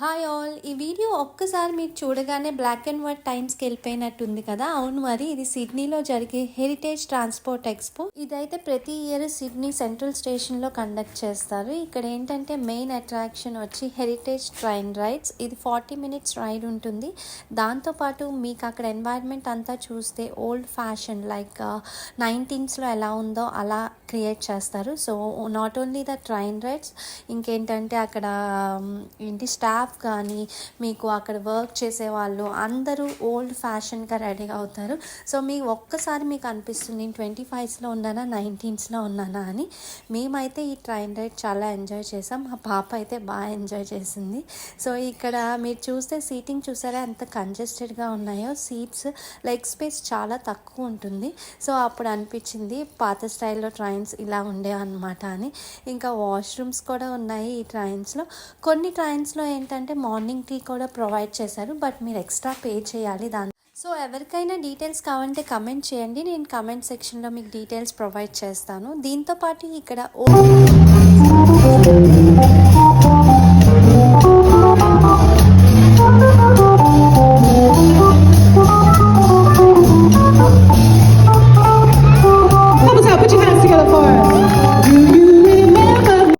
Hi all, ఈ video ఒక్కసారి మీరు చూడగానే బ్లాక్ అండ్ వైట్ టైమ్స్కి వెళ్ళిపోయినట్టుంది కదా. అవును, మరి ఇది సిడ్నీలో జరిగే హెరిటేజ్ ట్రాన్స్పోర్ట్ ఎక్స్పో. ఇదైతే ప్రతి ఇయర్ సిడ్నీ సెంట్రల్ స్టేషన్లో కండక్ట్ చేస్తారు. ఇక్కడ ఏంటంటే మెయిన్ అట్రాక్షన్ వచ్చి హెరిటేజ్ ట్రైన్ రైడ్స్. ఇది 40 minutes రైడ్ ఉంటుంది. దాంతోపాటు మీకు అక్కడ ఎన్వైర్న్మెంట్ అంతా చూస్తే ఓల్డ్ ఫ్యాషన్ లైక్ 1900లో ఎలా ఉందో అలా క్రియేట్ చేస్తారు. So not only the train rides, ఇంకేంటంటే అక్కడ ఏంటి స్టాఫ్ కానీ మీకు అక్కడ వర్క్ చేసే వాళ్ళు అందరూ ఓల్డ్ ఫ్యాషన్గా రెడీ అవుతారు. సో ఒక్కసారి మీకు అనిపిస్తుంది నేను 25స్లో ఉన్నానా 19స్లో ఉన్నానా అని. మేమైతే ఈ ట్రైన్ రైడ్ చాలా ఎంజాయ్ చేసాం. మా పాప అయితే బాగా ఎంజాయ్ చేసింది. సో ఇక్కడ మీరు చూస్తే సీటింగ్ చూసారా ఎంత కంజెస్టెడ్గా ఉన్నాయో. సీట్స్ లెగ్ స్పేస్ చాలా తక్కువ ఉంటుంది. సో అప్పుడు అనిపించింది పాత స్టైల్లో ట్రైన్స్ ఇలా ఉండే అనమాట అని. ఇంకా వాష్రూమ్స్ కూడా ఉన్నాయి ఈ ట్రైన్స్లో. కొన్ని ట్రైన్స్లో ఏంటంటే మార్నింగ్ టీ కూడా ప్రొవైడ్ చేశారు, బట్ మీరు ఎక్స్ట్రా పే చేయాలి దాని. సో ఎవరికైనా డీటెయిల్స్ కావాలంటే కమెంట్ చేయండి, నేను కమెంట్ సెక్షన్లో మీకు డీటెయిల్స్ ప్రొవైడ్ చేస్తాను. దీంతోపాటు ఇక్కడ